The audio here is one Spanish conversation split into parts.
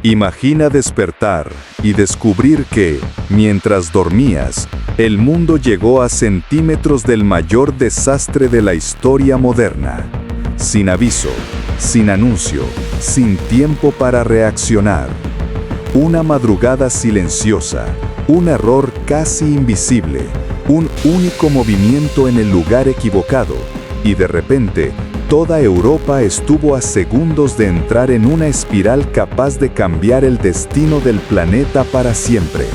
Imagina despertar y descubrir que, mientras dormías, el mundo llegó a centímetros del mayor desastre de la historia moderna. Sin aviso, sin anuncio, sin tiempo para reaccionar. Una madrugada silenciosa, un error casi invisible, un único movimiento en el lugar equivocado, y de repente, toda Europa estuvo a segundos de entrar en una espiral capaz de cambiar el destino del planeta para siempre.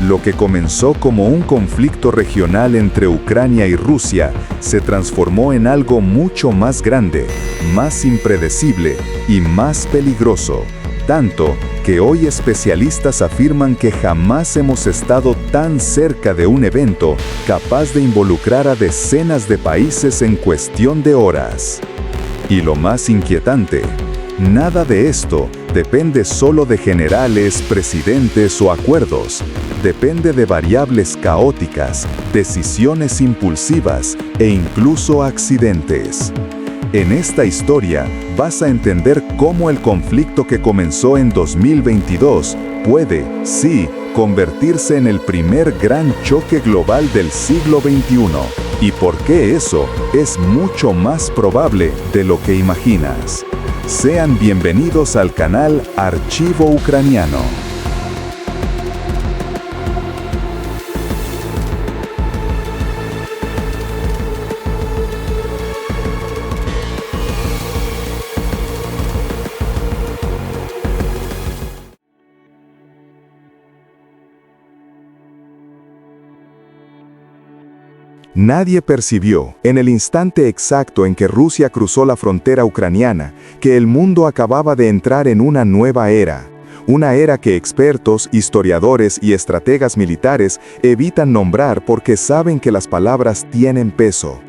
Lo que comenzó como un conflicto regional entre Ucrania y Rusia se transformó en algo mucho más grande, más impredecible y más peligroso. Tanto que hoy especialistas afirman que jamás hemos estado tan cerca de un evento capaz de involucrar a decenas de países en cuestión de horas. Y lo más inquietante, nada de esto depende solo de generales, presidentes o acuerdos. Depende de variables caóticas, decisiones impulsivas e incluso accidentes. En esta historia vas a entender cómo el conflicto que comenzó en 2022 puede, sí, convertirse en el primer gran choque global del siglo XXI, y por qué eso es mucho más probable de lo que imaginas. Sean bienvenidos al canal Archivo Ucraniano. Nadie percibió, en el instante exacto en que Rusia cruzó la frontera ucraniana, que el mundo acababa de entrar en una nueva era. Una era que expertos, historiadores y estrategas militares evitan nombrar porque saben que las palabras tienen peso.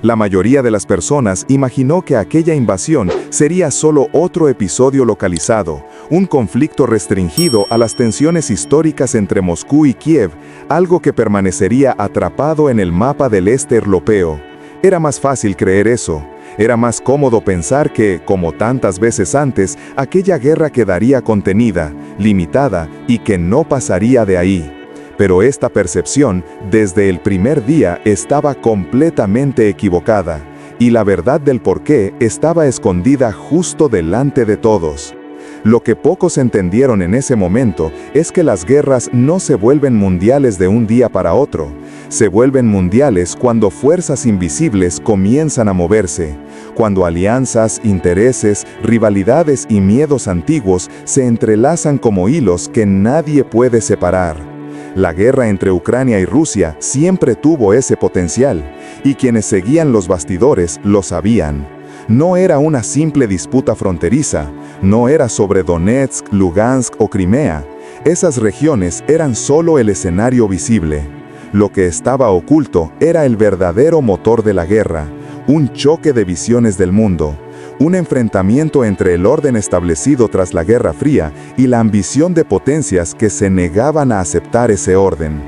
La mayoría de las personas imaginó que aquella invasión sería solo otro episodio localizado, un conflicto restringido a las tensiones históricas entre Moscú y Kiev, algo que permanecería atrapado en el mapa del este europeo. Era más fácil creer eso. Era más cómodo pensar que, como tantas veces antes, aquella guerra quedaría contenida, limitada y que no pasaría de ahí. Pero esta percepción, desde el primer día, estaba completamente equivocada, y la verdad del porqué estaba escondida justo delante de todos. Lo que pocos entendieron en ese momento es que las guerras no se vuelven mundiales de un día para otro. Se vuelven mundiales cuando fuerzas invisibles comienzan a moverse, cuando alianzas, intereses, rivalidades y miedos antiguos se entrelazan como hilos que nadie puede separar. La guerra entre Ucrania y Rusia siempre tuvo ese potencial, y quienes seguían los bastidores lo sabían. No era una simple disputa fronteriza, no era sobre Donetsk, Lugansk o Crimea. Esas regiones eran solo el escenario visible. Lo que estaba oculto era el verdadero motor de la guerra, un choque de visiones del mundo. Un enfrentamiento entre el orden establecido tras la Guerra Fría y la ambición de potencias que se negaban a aceptar ese orden.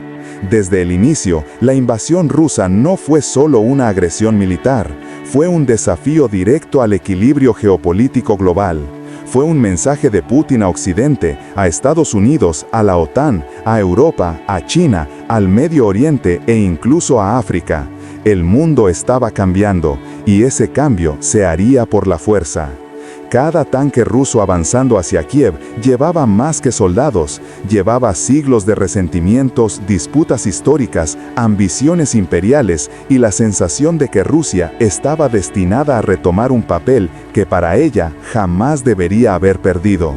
Desde el inicio, la invasión rusa no fue solo una agresión militar, fue un desafío directo al equilibrio geopolítico global. Fue un mensaje de Putin a Occidente, a Estados Unidos, a la OTAN, a Europa, a China, al Medio Oriente e incluso a África. El mundo estaba cambiando, y ese cambio se haría por la fuerza. Cada tanque ruso avanzando hacia Kiev llevaba más que soldados, llevaba siglos de resentimientos, disputas históricas, ambiciones imperiales y la sensación de que Rusia estaba destinada a retomar un papel que para ella jamás debería haber perdido.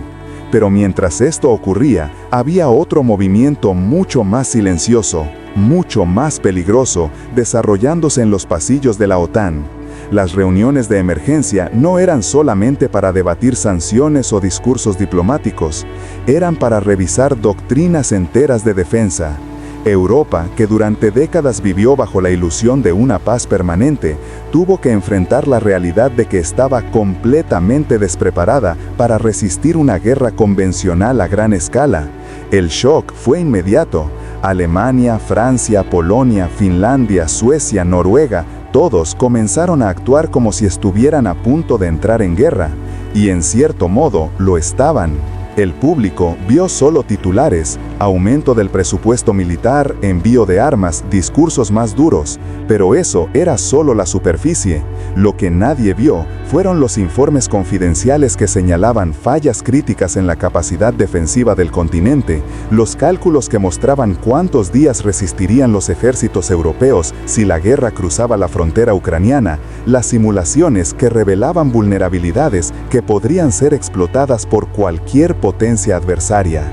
Pero mientras esto ocurría, había otro movimiento mucho más silencioso, mucho más peligroso, desarrollándose en los pasillos de la OTAN. Las reuniones de emergencia no eran solamente para debatir sanciones o discursos diplomáticos, eran para revisar doctrinas enteras de defensa. Europa, que durante décadas vivió bajo la ilusión de una paz permanente, tuvo que enfrentar la realidad de que estaba completamente despreparada para resistir una guerra convencional a gran escala. El shock fue inmediato. Alemania, Francia, Polonia, Finlandia, Suecia, Noruega, todos comenzaron a actuar como si estuvieran a punto de entrar en guerra, y en cierto modo lo estaban. El público vio solo titulares, aumento del presupuesto militar, envío de armas, discursos más duros, pero eso era solo la superficie. Lo que nadie vio fueron los informes confidenciales que señalaban fallas críticas en la capacidad defensiva del continente, los cálculos que mostraban cuántos días resistirían los ejércitos europeos si la guerra cruzaba la frontera ucraniana, las simulaciones que revelaban vulnerabilidades que podrían ser explotadas por cualquier potencia adversaria.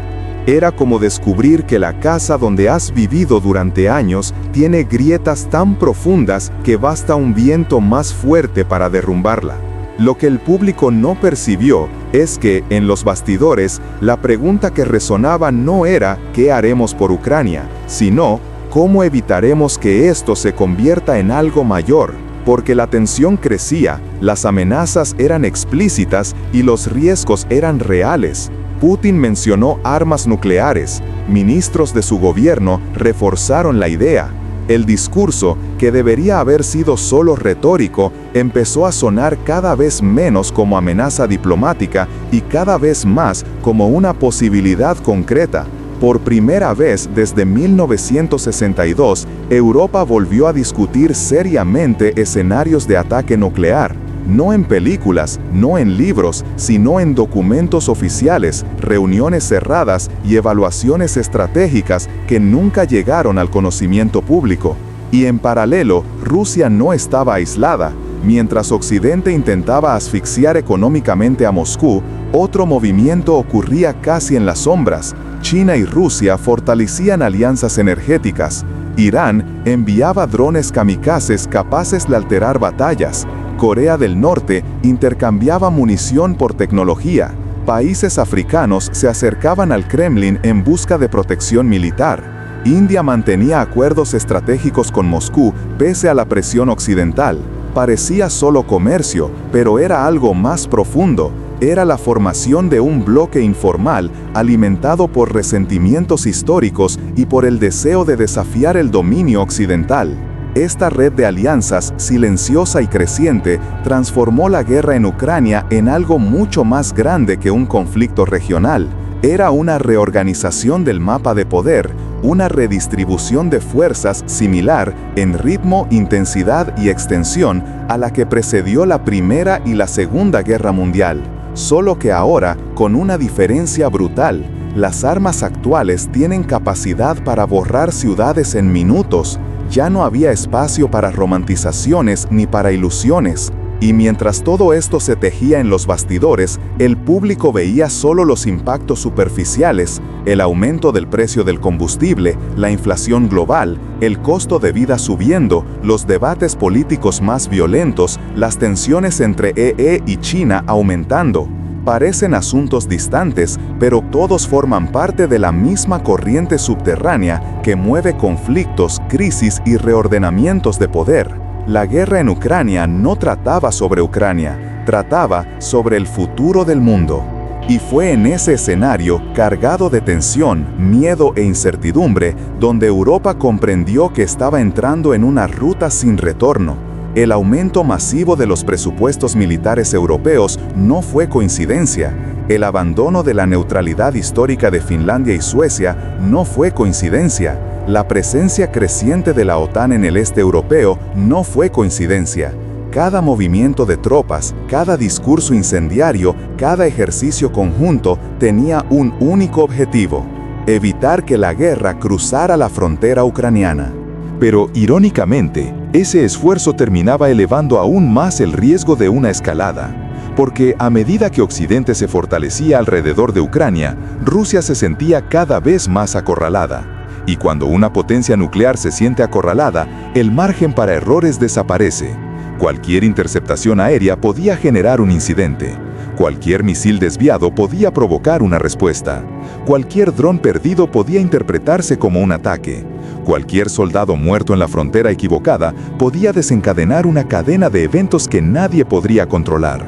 Era como descubrir que la casa donde has vivido durante años tiene grietas tan profundas que basta un viento más fuerte para derrumbarla. Lo que el público no percibió es que, en los bastidores, la pregunta que resonaba no era ¿qué haremos por Ucrania?, sino ¿cómo evitaremos que esto se convierta en algo mayor? Porque la tensión crecía, las amenazas eran explícitas y los riesgos eran reales. Putin mencionó armas nucleares. Ministros de su gobierno reforzaron la idea. El discurso, que debería haber sido solo retórico, empezó a sonar cada vez menos como amenaza diplomática y cada vez más como una posibilidad concreta. Por primera vez desde 1962, Europa volvió a discutir seriamente escenarios de ataque nuclear. No en películas, no en libros, sino en documentos oficiales, reuniones cerradas y evaluaciones estratégicas que nunca llegaron al conocimiento público. Y en paralelo, Rusia no estaba aislada. Mientras Occidente intentaba asfixiar económicamente a Moscú, otro movimiento ocurría casi en las sombras. China y Rusia fortalecían alianzas energéticas. Irán enviaba drones kamikazes capaces de alterar batallas. Corea del Norte intercambiaba munición por tecnología. Países africanos se acercaban al Kremlin en busca de protección militar. India mantenía acuerdos estratégicos con Moscú pese a la presión occidental. Parecía solo comercio, pero era algo más profundo. Era la formación de un bloque informal alimentado por resentimientos históricos y por el deseo de desafiar el dominio occidental. Esta red de alianzas, silenciosa y creciente, transformó la guerra en Ucrania en algo mucho más grande que un conflicto regional. Era una reorganización del mapa de poder, una redistribución de fuerzas similar en ritmo, intensidad y extensión a la que precedió la Primera y la Segunda Guerra Mundial. Solo que ahora, con una diferencia brutal, las armas actuales tienen capacidad para borrar ciudades en minutos. Ya no había espacio para romantizaciones ni para ilusiones. Y mientras todo esto se tejía en los bastidores, el público veía solo los impactos superficiales, el aumento del precio del combustible, la inflación global, el costo de vida subiendo, los debates políticos más violentos, las tensiones entre EE y China aumentando. Parecen asuntos distantes, pero todos forman parte de la misma corriente subterránea que mueve conflictos, crisis y reordenamientos de poder. La guerra en Ucrania no trataba sobre Ucrania, trataba sobre el futuro del mundo. Y fue en ese escenario, cargado de tensión, miedo e incertidumbre, donde Europa comprendió que estaba entrando en una ruta sin retorno. El aumento masivo de los presupuestos militares europeos no fue coincidencia. El abandono de la neutralidad histórica de Finlandia y Suecia no fue coincidencia. La presencia creciente de la OTAN en el este europeo no fue coincidencia. Cada movimiento de tropas, cada discurso incendiario, cada ejercicio conjunto tenía un único objetivo: evitar que la guerra cruzara la frontera ucraniana. Pero, irónicamente, ese esfuerzo terminaba elevando aún más el riesgo de una escalada. Porque a medida que Occidente se fortalecía alrededor de Ucrania, Rusia se sentía cada vez más acorralada. Y cuando una potencia nuclear se siente acorralada, el margen para errores desaparece. Cualquier interceptación aérea podía generar un incidente. Cualquier misil desviado podía provocar una respuesta. Cualquier dron perdido podía interpretarse como un ataque. Cualquier soldado muerto en la frontera equivocada podía desencadenar una cadena de eventos que nadie podría controlar.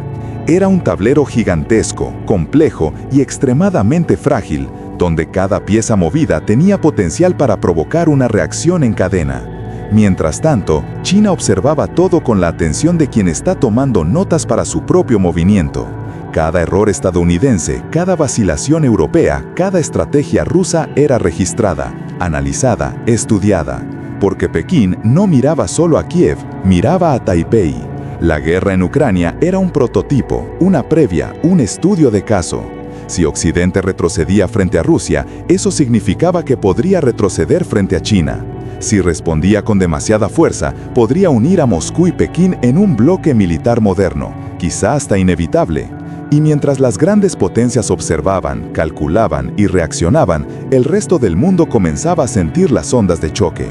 Era un tablero gigantesco, complejo y extremadamente frágil, donde cada pieza movida tenía potencial para provocar una reacción en cadena. Mientras tanto, China observaba todo con la atención de quien está tomando notas para su propio movimiento. Cada error estadounidense, cada vacilación europea, cada estrategia rusa era registrada, analizada, estudiada. Porque Pekín no miraba solo a Kiev, miraba a Taipei. La guerra en Ucrania era un prototipo, una previa, un estudio de caso. Si Occidente retrocedía frente a Rusia, eso significaba que podría retroceder frente a China. Si respondía con demasiada fuerza, podría unir a Moscú y Pekín en un bloque militar moderno, quizá hasta inevitable. Y mientras las grandes potencias observaban, calculaban y reaccionaban, el resto del mundo comenzaba a sentir las ondas de choque.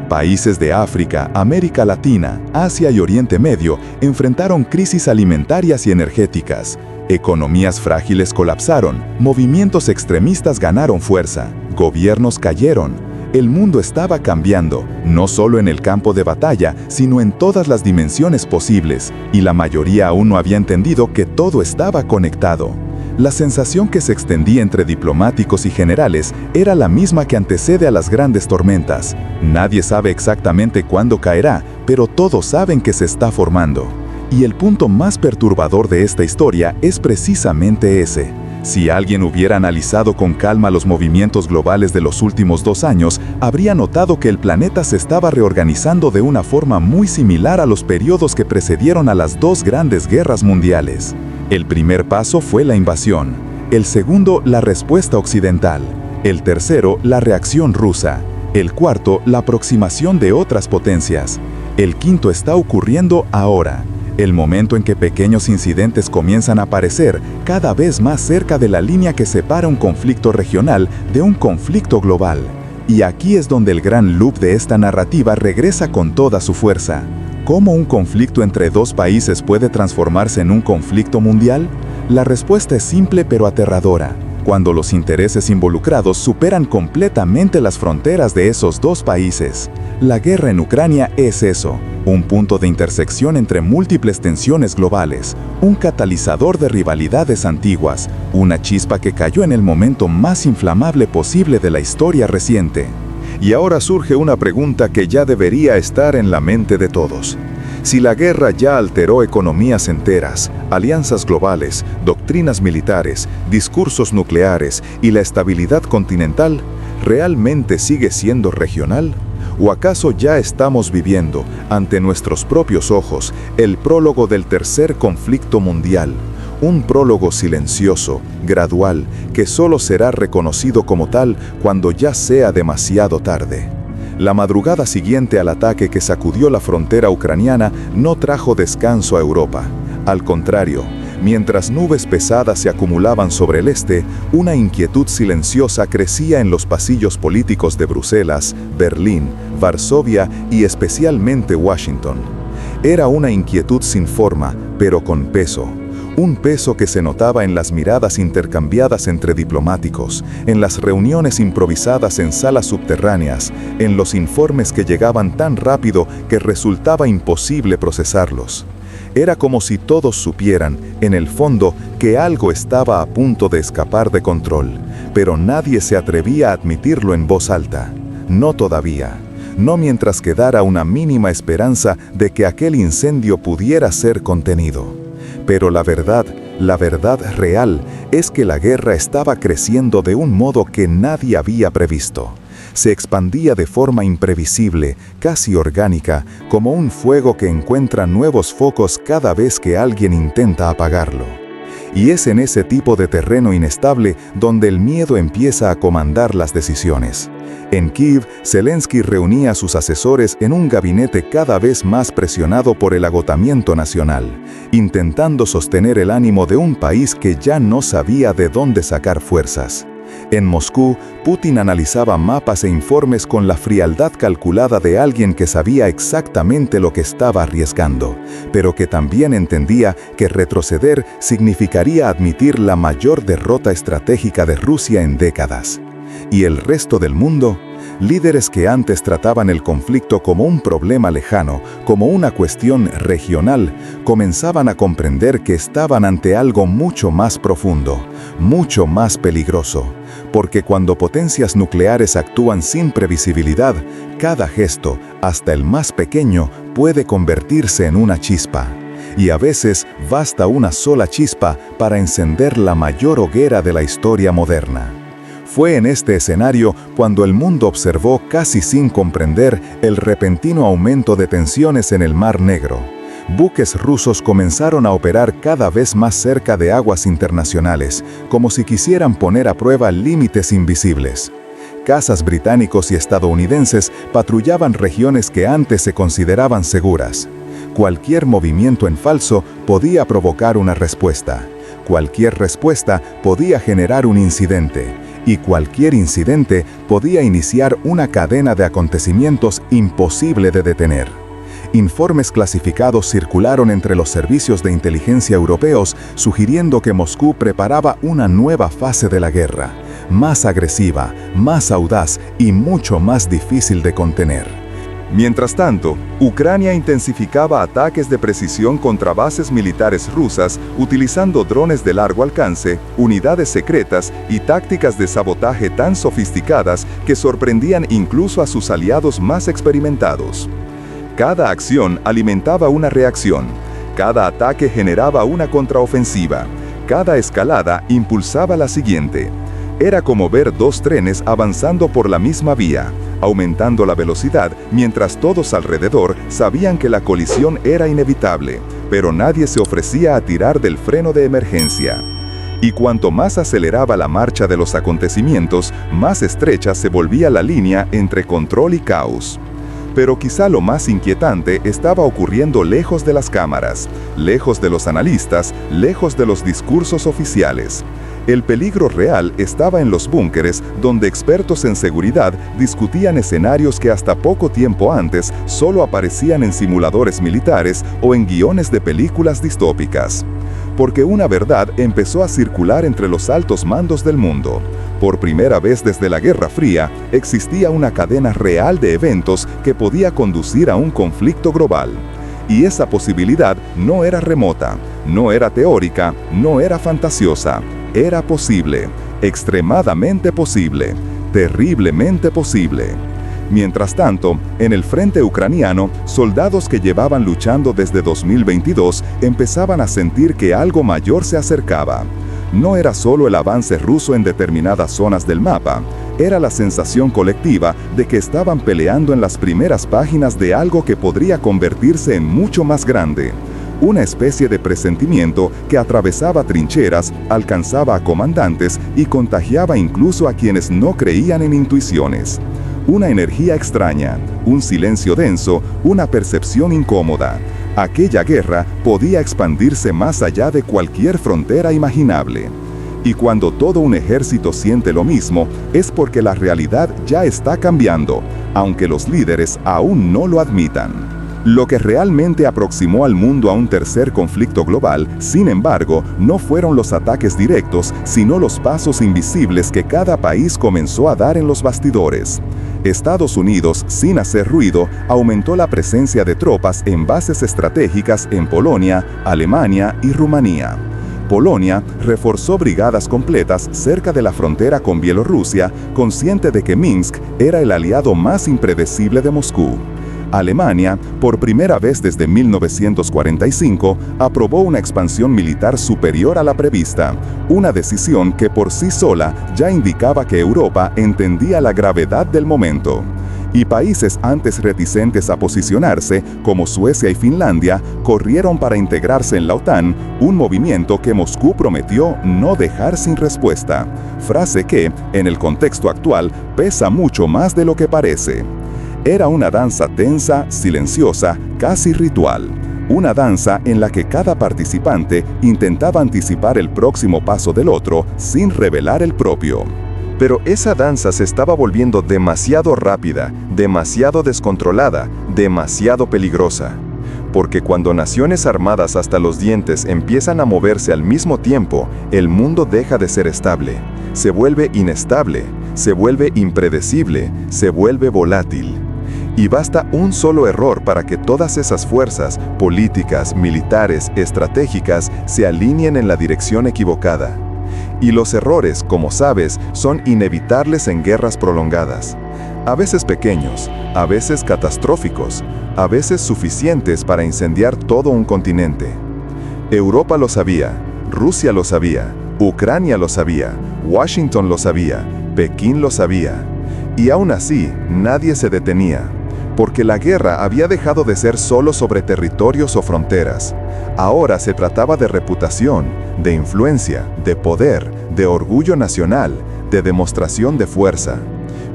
Países de África, América Latina, Asia y Oriente Medio enfrentaron crisis alimentarias y energéticas. Economías frágiles colapsaron, movimientos extremistas ganaron fuerza, gobiernos cayeron. El mundo estaba cambiando, no solo en el campo de batalla, sino en todas las dimensiones posibles, y la mayoría aún no había entendido que todo estaba conectado. La sensación que se extendía entre diplomáticos y generales era la misma que antecede a las grandes tormentas. Nadie sabe exactamente cuándo caerá, pero todos saben que se está formando. Y el punto más perturbador de esta historia es precisamente ese. Si alguien hubiera analizado con calma los movimientos globales de los últimos 2 años, habría notado que el planeta se estaba reorganizando de una forma muy similar a los periodos que precedieron a las 2 grandes guerras mundiales. El primer paso fue la invasión, el segundo la respuesta occidental, el tercero la reacción rusa, el cuarto la aproximación de otras potencias, el quinto está ocurriendo ahora. El momento en que pequeños incidentes comienzan a aparecer cada vez más cerca de la línea que separa un conflicto regional de un conflicto global. Y aquí es donde el gran loop de esta narrativa regresa con toda su fuerza. ¿Cómo un conflicto entre 2 países puede transformarse en un conflicto mundial? La respuesta es simple pero aterradora. Cuando los intereses involucrados superan completamente las fronteras de esos 2 países. La guerra en Ucrania es eso, un punto de intersección entre múltiples tensiones globales, un catalizador de rivalidades antiguas, una chispa que cayó en el momento más inflamable posible de la historia reciente. Y ahora surge una pregunta que ya debería estar en la mente de todos. Si la guerra ya alteró economías enteras, alianzas globales, doctrinas militares, discursos nucleares y la estabilidad continental, ¿realmente sigue siendo regional? ¿O acaso ya estamos viviendo, ante nuestros propios ojos, el prólogo del tercer conflicto mundial? Un prólogo silencioso, gradual, que solo será reconocido como tal cuando ya sea demasiado tarde. La madrugada siguiente al ataque que sacudió la frontera ucraniana no trajo descanso a Europa. Al contrario, mientras nubes pesadas se acumulaban sobre el este, una inquietud silenciosa crecía en los pasillos políticos de Bruselas, Berlín, Varsovia y especialmente Washington. Era una inquietud sin forma, pero con peso. Un peso que se notaba en las miradas intercambiadas entre diplomáticos, en las reuniones improvisadas en salas subterráneas, en los informes que llegaban tan rápido que resultaba imposible procesarlos. Era como si todos supieran, en el fondo, que algo estaba a punto de escapar de control, pero nadie se atrevía a admitirlo en voz alta. No todavía. No mientras quedara una mínima esperanza de que aquel incendio pudiera ser contenido. Pero la verdad real, es que la guerra estaba creciendo de un modo que nadie había previsto. Se expandía de forma imprevisible, casi orgánica, como un fuego que encuentra nuevos focos cada vez que alguien intenta apagarlo. Y es en ese tipo de terreno inestable donde el miedo empieza a comandar las decisiones. En Kiev, Zelensky reunía a sus asesores en un gabinete cada vez más presionado por el agotamiento nacional, intentando sostener el ánimo de un país que ya no sabía de dónde sacar fuerzas. En Moscú, Putin analizaba mapas e informes con la frialdad calculada de alguien que sabía exactamente lo que estaba arriesgando, pero que también entendía que retroceder significaría admitir la mayor derrota estratégica de Rusia en décadas. Y el resto del mundo, líderes que antes trataban el conflicto como un problema lejano, como una cuestión regional, comenzaban a comprender que estaban ante algo mucho más profundo, mucho más peligroso, porque cuando potencias nucleares actúan sin previsibilidad, cada gesto, hasta el más pequeño, puede convertirse en una chispa. y a veces basta una sola chispa para encender la mayor hoguera de la historia moderna. Fue en este escenario cuando el mundo observó casi sin comprender el repentino aumento de tensiones en el Mar Negro. Buques rusos comenzaron a operar cada vez más cerca de aguas internacionales, como si quisieran poner a prueba límites invisibles. Cazas británicos y estadounidenses patrullaban regiones que antes se consideraban seguras. Cualquier movimiento en falso podía provocar una respuesta. Cualquier respuesta podía generar un incidente. Y cualquier incidente podía iniciar una cadena de acontecimientos imposible de detener. Informes clasificados circularon entre los servicios de inteligencia europeos sugiriendo que Moscú preparaba una nueva fase de la guerra, más agresiva, más audaz y mucho más difícil de contener. Mientras tanto, Ucrania intensificaba ataques de precisión contra bases militares rusas utilizando drones de largo alcance, unidades secretas y tácticas de sabotaje tan sofisticadas que sorprendían incluso a sus aliados más experimentados. Cada acción alimentaba una reacción, cada ataque generaba una contraofensiva, cada escalada impulsaba la siguiente. Era como ver dos trenes avanzando por la misma vía, aumentando la velocidad mientras todos alrededor sabían que la colisión era inevitable, pero nadie se ofrecía a tirar del freno de emergencia. Y cuanto más aceleraba la marcha de los acontecimientos, más estrecha se volvía la línea entre control y caos. Pero quizá lo más inquietante estaba ocurriendo lejos de las cámaras, lejos de los analistas, lejos de los discursos oficiales. El peligro real estaba en los búnkeres, donde expertos en seguridad discutían escenarios que hasta poco tiempo antes solo aparecían en simuladores militares o en guiones de películas distópicas. Porque una verdad empezó a circular entre los altos mandos del mundo. Por primera vez desde la Guerra Fría, existía una cadena real de eventos que podía conducir a un conflicto global. Y esa posibilidad no era remota, no era teórica, no era fantasiosa. Era posible, extremadamente posible, terriblemente posible. Mientras tanto, en el frente ucraniano, soldados que llevaban luchando desde 2022 empezaban a sentir que algo mayor se acercaba. No era solo el avance ruso en determinadas zonas del mapa, era la sensación colectiva de que estaban peleando en las primeras páginas de algo que podría convertirse en mucho más grande. Una especie de presentimiento que atravesaba trincheras, alcanzaba a comandantes y contagiaba incluso a quienes no creían en intuiciones. Una energía extraña, un silencio denso, una percepción incómoda. Aquella guerra podía expandirse más allá de cualquier frontera imaginable. Y cuando todo un ejército siente lo mismo, es porque la realidad ya está cambiando, aunque los líderes aún no lo admitan. Lo que realmente aproximó al mundo a un tercer conflicto global, sin embargo, no fueron los ataques directos, sino los pasos invisibles que cada país comenzó a dar en los bastidores. Estados Unidos, sin hacer ruido, aumentó la presencia de tropas en bases estratégicas en Polonia, Alemania y Rumanía. Polonia reforzó brigadas completas cerca de la frontera con Bielorrusia, consciente de que Minsk era el aliado más impredecible de Moscú. Alemania, por primera vez desde 1945, aprobó una expansión militar superior a la prevista, una decisión que por sí sola ya indicaba que Europa entendía la gravedad del momento. Y países antes reticentes a posicionarse, como Suecia y Finlandia, corrieron para integrarse en la OTAN, un movimiento que Moscú prometió no dejar sin respuesta, frase que, en el contexto actual, pesa mucho más de lo que parece. Era una danza tensa, silenciosa, casi ritual. Una danza en la que cada participante intentaba anticipar el próximo paso del otro sin revelar el propio. Pero esa danza se estaba volviendo demasiado rápida, demasiado descontrolada, demasiado peligrosa. Porque cuando naciones armadas hasta los dientes empiezan a moverse al mismo tiempo, el mundo deja de ser estable. Se vuelve inestable, se vuelve impredecible, se vuelve volátil. Y basta un solo error para que todas esas fuerzas, políticas, militares, estratégicas, se alineen en la dirección equivocada. Y los errores, como sabes, son inevitables en guerras prolongadas. A veces pequeños, a veces catastróficos, a veces suficientes para incendiar todo un continente. Europa lo sabía, Rusia lo sabía, Ucrania lo sabía, Washington lo sabía, Pekín lo sabía. Y aún así, nadie se detenía, porque la guerra había dejado de ser solo sobre territorios o fronteras. Ahora se trataba de reputación, de influencia, de poder, de orgullo nacional, de demostración de fuerza.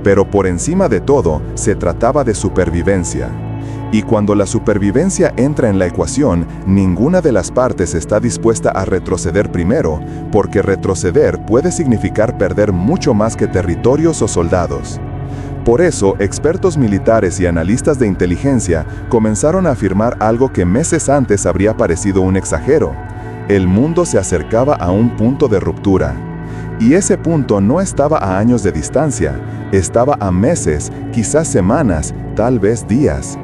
Pero por encima de todo, se trataba de supervivencia. Y cuando la supervivencia entra en la ecuación, ninguna de las partes está dispuesta a retroceder primero, porque retroceder puede significar perder mucho más que territorios o soldados. Por eso, expertos militares y analistas de inteligencia comenzaron a afirmar algo que meses antes habría parecido un exagero. El mundo se acercaba a un punto de ruptura. Y ese punto no estaba a años de distancia, estaba a meses, quizás semanas, tal vez días.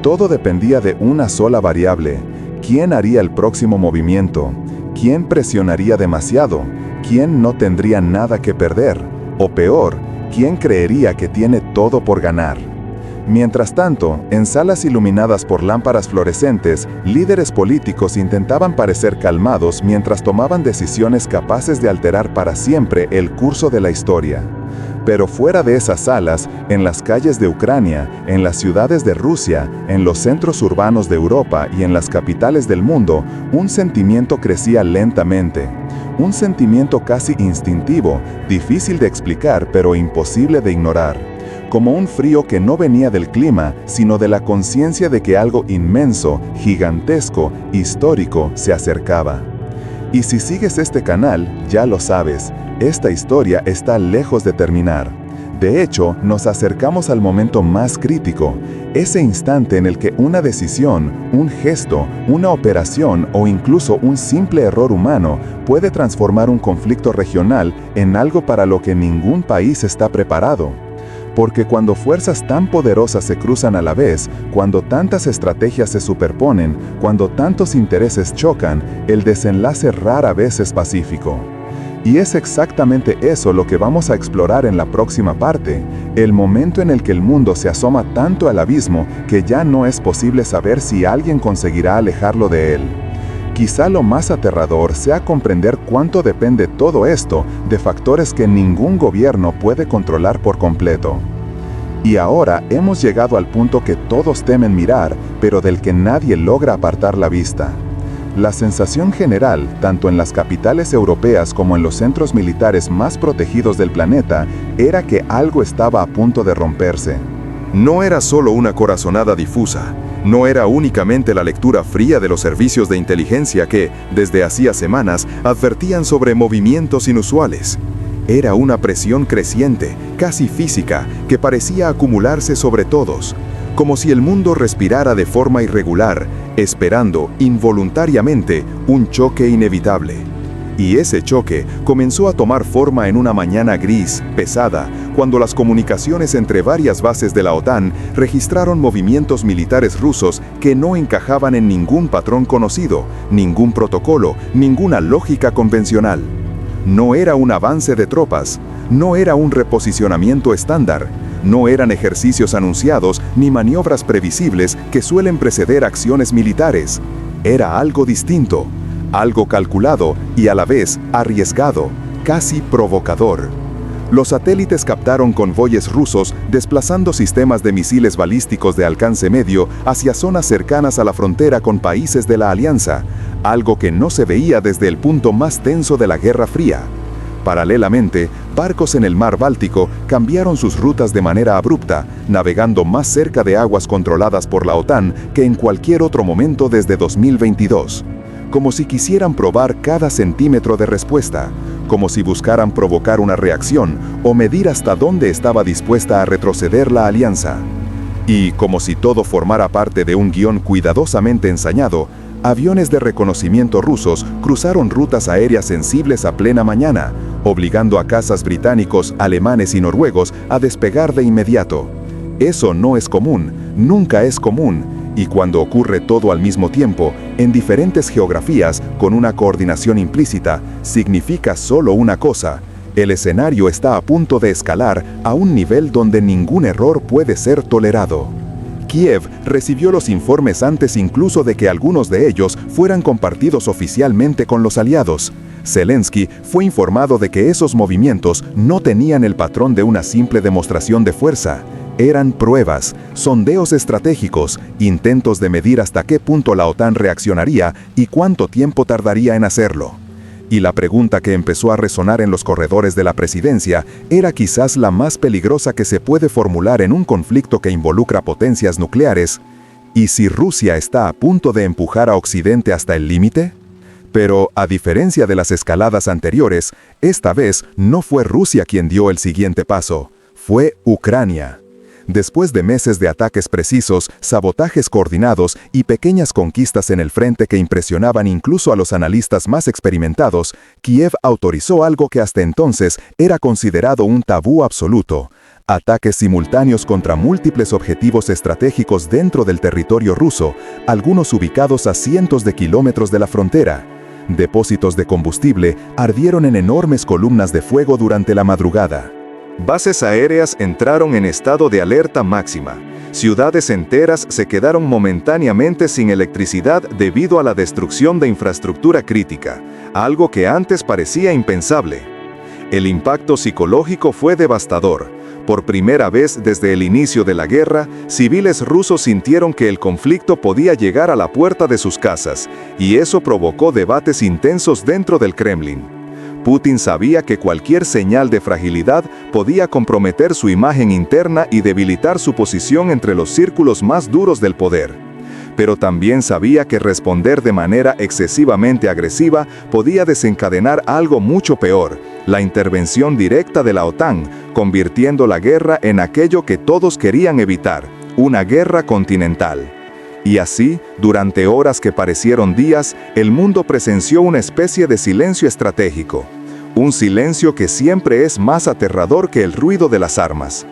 Todo dependía de una sola variable: ¿quién haría el próximo movimiento? ¿Quién presionaría demasiado? ¿Quién no tendría nada que perder? O peor, ¿quién creería que tiene todo por ganar? Mientras tanto, en salas iluminadas por lámparas fluorescentes, líderes políticos intentaban parecer calmados mientras tomaban decisiones capaces de alterar para siempre el curso de la historia. Pero fuera de esas salas, en las calles de Ucrania, en las ciudades de Rusia, en los centros urbanos de Europa y en las capitales del mundo, un sentimiento crecía lentamente. Un sentimiento casi instintivo, difícil de explicar pero imposible de ignorar. Como un frío que no venía del clima, sino de la conciencia de que algo inmenso, gigantesco, histórico se acercaba. Y si sigues este canal, ya lo sabes, esta historia está lejos de terminar. De hecho, nos acercamos al momento más crítico, ese instante en el que una decisión, un gesto, una operación o incluso un simple error humano puede transformar un conflicto regional en algo para lo que ningún país está preparado. Porque cuando fuerzas tan poderosas se cruzan a la vez, cuando tantas estrategias se superponen, cuando tantos intereses chocan, el desenlace rara vez es pacífico. Y es exactamente eso lo que vamos a explorar en la próxima parte, el momento en el que el mundo se asoma tanto al abismo que ya no es posible saber si alguien conseguirá alejarlo de él. Quizá lo más aterrador sea comprender cuánto depende todo esto de factores que ningún gobierno puede controlar por completo. Y ahora hemos llegado al punto que todos temen mirar, pero del que nadie logra apartar la vista. La sensación general, tanto en las capitales europeas como en los centros militares más protegidos del planeta, era que algo estaba a punto de romperse. No era solo una corazonada difusa, no era únicamente la lectura fría de los servicios de inteligencia que, desde hacía semanas, advertían sobre movimientos inusuales. Era una presión creciente, casi física, que parecía acumularse sobre todos, como si el mundo respirara de forma irregular, esperando, involuntariamente, un choque inevitable. Y ese choque comenzó a tomar forma en una mañana gris, pesada, cuando las comunicaciones entre varias bases de la OTAN registraron movimientos militares rusos que no encajaban en ningún patrón conocido, ningún protocolo, ninguna lógica convencional. No era un avance de tropas, no era un reposicionamiento estándar, no eran ejercicios anunciados ni maniobras previsibles que suelen preceder acciones militares. Era algo distinto, algo calculado y a la vez arriesgado, casi provocador. Los satélites captaron convoyes rusos desplazando sistemas de misiles balísticos de alcance medio hacia zonas cercanas a la frontera con países de la Alianza, algo que no se veía desde el punto más tenso de la Guerra Fría. Paralelamente, barcos en el mar Báltico cambiaron sus rutas de manera abrupta, navegando más cerca de aguas controladas por la OTAN que en cualquier otro momento desde 2022. Como si quisieran probar cada centímetro de respuesta, como si buscaran provocar una reacción o medir hasta dónde estaba dispuesta a retroceder la alianza. Y como si todo formara parte de un guión cuidadosamente ensañado, aviones de reconocimiento rusos cruzaron rutas aéreas sensibles a plena mañana, obligando a cazas británicos, alemanes y noruegos a despegar de inmediato. Eso no es común, nunca es común, y cuando ocurre todo al mismo tiempo, en diferentes geografías, con una coordinación implícita, significa solo una cosa: el escenario está a punto de escalar a un nivel donde ningún error puede ser tolerado. Kiev recibió los informes antes incluso de que algunos de ellos fueran compartidos oficialmente con los aliados. Zelensky fue informado de que esos movimientos no tenían el patrón de una simple demostración de fuerza. Eran pruebas, sondeos estratégicos, intentos de medir hasta qué punto la OTAN reaccionaría y cuánto tiempo tardaría en hacerlo. Y la pregunta que empezó a resonar en los corredores de la presidencia era quizás la más peligrosa que se puede formular en un conflicto que involucra potencias nucleares. ¿Y si Rusia está a punto de empujar a Occidente hasta el límite? Pero, a diferencia de las escaladas anteriores, esta vez no fue Rusia quien dio el siguiente paso, fue Ucrania. Después de meses de ataques precisos, sabotajes coordinados y pequeñas conquistas en el frente que impresionaban incluso a los analistas más experimentados, Kiev autorizó algo que hasta entonces era considerado un tabú absoluto: ataques simultáneos contra múltiples objetivos estratégicos dentro del territorio ruso, algunos ubicados a cientos de kilómetros de la frontera. Depósitos de combustible ardieron en enormes columnas de fuego durante la madrugada. Bases aéreas entraron en estado de alerta máxima. Ciudades enteras se quedaron momentáneamente sin electricidad debido a la destrucción de infraestructura crítica, algo que antes parecía impensable. El impacto psicológico fue devastador. Por primera vez desde el inicio de la guerra, civiles rusos sintieron que el conflicto podía llegar a la puerta de sus casas, y eso provocó debates intensos dentro del Kremlin. Putin sabía que cualquier señal de fragilidad podía comprometer su imagen interna y debilitar su posición entre los círculos más duros del poder. Pero también sabía que responder de manera excesivamente agresiva podía desencadenar algo mucho peor: la intervención directa de la OTAN, convirtiendo la guerra en aquello que todos querían evitar, una guerra continental. Y así, durante horas que parecieron días, el mundo presenció una especie de silencio estratégico. Un silencio que siempre es más aterrador que el ruido de las armas.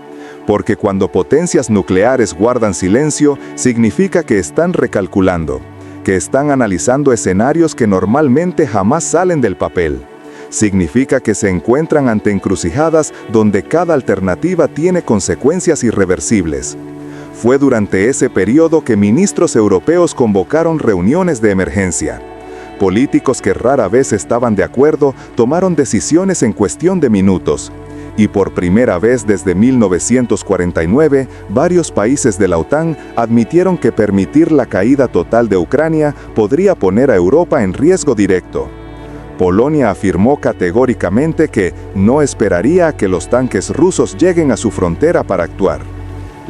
Porque cuando potencias nucleares guardan silencio, significa que están recalculando, que están analizando escenarios que normalmente jamás salen del papel. Significa que se encuentran ante encrucijadas donde cada alternativa tiene consecuencias irreversibles. Fue durante ese periodo que ministros europeos convocaron reuniones de emergencia. Políticos que rara vez estaban de acuerdo tomaron decisiones en cuestión de minutos. Y por primera vez desde 1949, varios países de la OTAN admitieron que permitir la caída total de Ucrania podría poner a Europa en riesgo directo. Polonia afirmó categóricamente que no esperaría a que los tanques rusos lleguen a su frontera para actuar.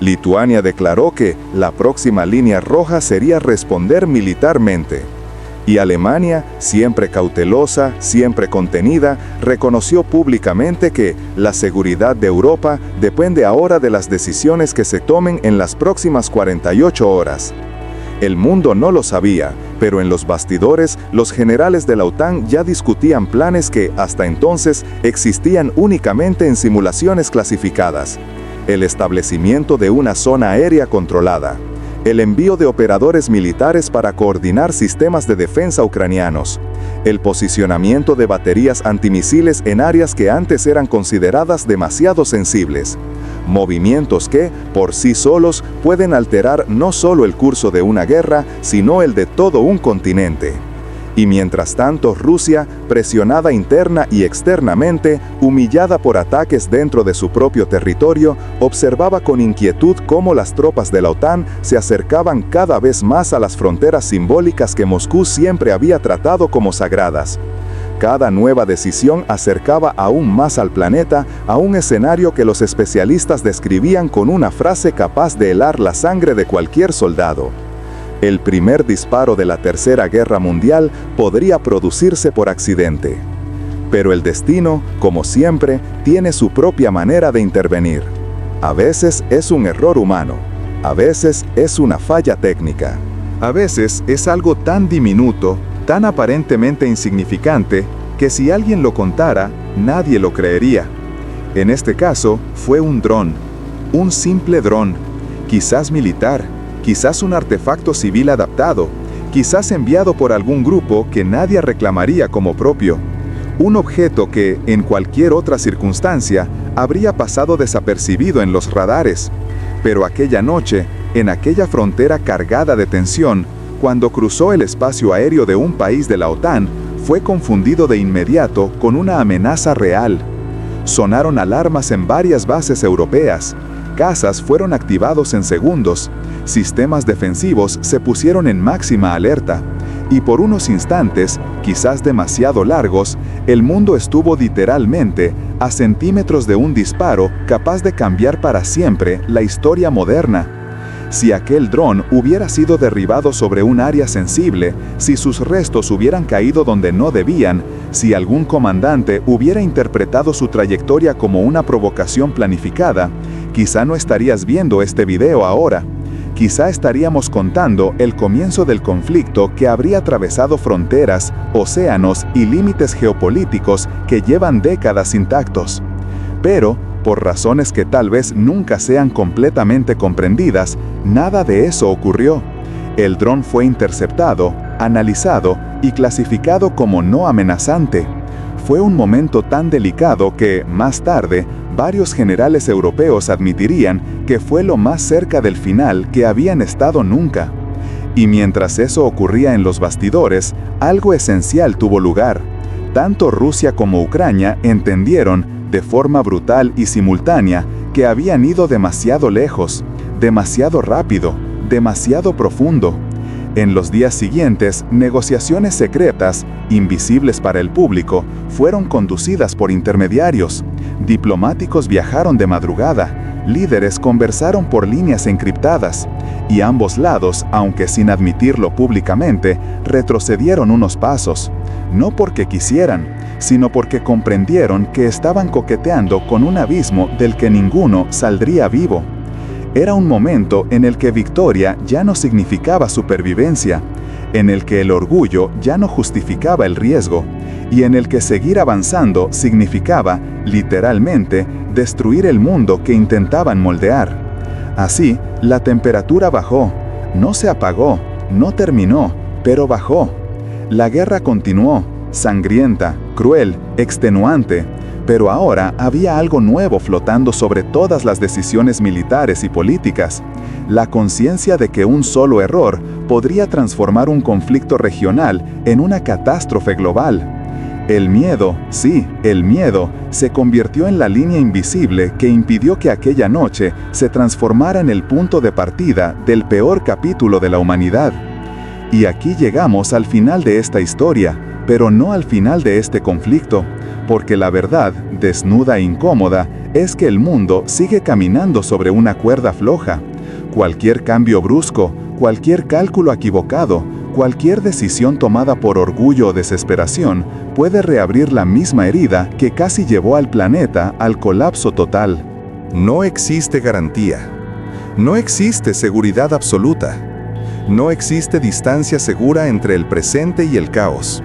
Lituania declaró que la próxima línea roja sería responder militarmente. Y Alemania, siempre cautelosa, siempre contenida, reconoció públicamente que la seguridad de Europa depende ahora de las decisiones que se tomen en las próximas 48 horas. El mundo no lo sabía, pero en los bastidores, los generales de la OTAN ya discutían planes que, hasta entonces, existían únicamente en simulaciones clasificadas. El establecimiento de una zona aérea controlada. El envío de operadores militares para coordinar sistemas de defensa ucranianos. El posicionamiento de baterías antimisiles en áreas que antes eran consideradas demasiado sensibles. Movimientos que, por sí solos, pueden alterar no solo el curso de una guerra, sino el de todo un continente. Y mientras tanto, Rusia, presionada interna y externamente, humillada por ataques dentro de su propio territorio, observaba con inquietud cómo las tropas de la OTAN se acercaban cada vez más a las fronteras simbólicas que Moscú siempre había tratado como sagradas. Cada nueva decisión acercaba aún más al planeta a un escenario que los especialistas describían con una frase capaz de helar la sangre de cualquier soldado. El primer disparo de la Tercera Guerra Mundial podría producirse por accidente. Pero el destino, como siempre, tiene su propia manera de intervenir. A veces es un error humano, a veces es una falla técnica. A veces es algo tan diminuto, tan aparentemente insignificante, que si alguien lo contara, nadie lo creería. En este caso, fue un dron, un simple dron, quizás militar, quizás un artefacto civil adaptado, quizás enviado por algún grupo que nadie reclamaría como propio. Un objeto que, en cualquier otra circunstancia, habría pasado desapercibido en los radares. Pero aquella noche, en aquella frontera cargada de tensión, cuando cruzó el espacio aéreo de un país de la OTAN, fue confundido de inmediato con una amenaza real. Sonaron alarmas en varias bases europeas, cazas fueron activados en segundos, sistemas defensivos se pusieron en máxima alerta, y por unos instantes, quizás demasiado largos, el mundo estuvo literalmente a centímetros de un disparo capaz de cambiar para siempre la historia moderna. Si aquel dron hubiera sido derribado sobre un área sensible, si sus restos hubieran caído donde no debían, si algún comandante hubiera interpretado su trayectoria como una provocación planificada, quizá no estarías viendo este video ahora. Quizá estaríamos contando el comienzo del conflicto que habría atravesado fronteras, océanos y límites geopolíticos que llevan décadas intactos. Pero, por razones que tal vez nunca sean completamente comprendidas, nada de eso ocurrió. El dron fue interceptado, analizado y clasificado como no amenazante. Fue un momento tan delicado que, más tarde, varios generales europeos admitirían que fue lo más cerca del final que habían estado nunca. Y mientras eso ocurría en los bastidores, algo esencial tuvo lugar. Tanto Rusia como Ucrania entendieron, de forma brutal y simultánea, que habían ido demasiado lejos, demasiado rápido, demasiado profundo. En los días siguientes, negociaciones secretas, invisibles para el público, fueron conducidas por intermediarios. Diplomáticos viajaron de madrugada, líderes conversaron por líneas encriptadas, y ambos lados, aunque sin admitirlo públicamente, retrocedieron unos pasos, no porque quisieran, sino porque comprendieron que estaban coqueteando con un abismo del que ninguno saldría vivo. Era un momento en el que victoria ya no significaba supervivencia, en el que el orgullo ya no justificaba el riesgo, y en el que seguir avanzando significaba, literalmente, destruir el mundo que intentaban moldear. Así, la temperatura bajó, no se apagó, no terminó, pero bajó. La guerra continuó, sangrienta, cruel, extenuante, pero ahora había algo nuevo flotando sobre todas las decisiones militares y políticas: la conciencia de que un solo error podría transformar un conflicto regional en una catástrofe global. El miedo, sí, el miedo, se convirtió en la línea invisible que impidió que aquella noche se transformara en el punto de partida del peor capítulo de la humanidad. Y aquí llegamos al final de esta historia, pero no al final de este conflicto, porque la verdad, desnuda e incómoda, es que el mundo sigue caminando sobre una cuerda floja. Cualquier cambio brusco, cualquier cálculo equivocado, cualquier decisión tomada por orgullo o desesperación puede reabrir la misma herida que casi llevó al planeta al colapso total. No existe garantía. No existe seguridad absoluta. No existe distancia segura entre el presente y el caos.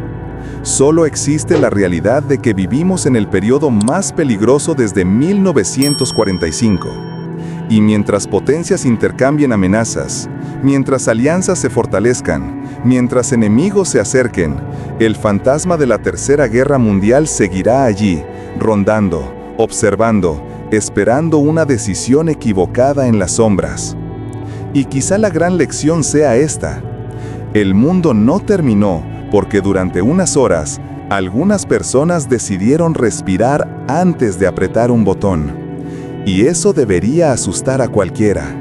Solo existe la realidad de que vivimos en el periodo más peligroso desde 1945. Y mientras potencias intercambien amenazas, mientras alianzas se fortalezcan, mientras enemigos se acerquen, el fantasma de la Tercera Guerra Mundial seguirá allí, rondando, observando, esperando una decisión equivocada en las sombras. Y quizá la gran lección sea esta: el mundo no terminó porque durante unas horas, algunas personas decidieron respirar antes de apretar un botón. Y eso debería asustar a cualquiera.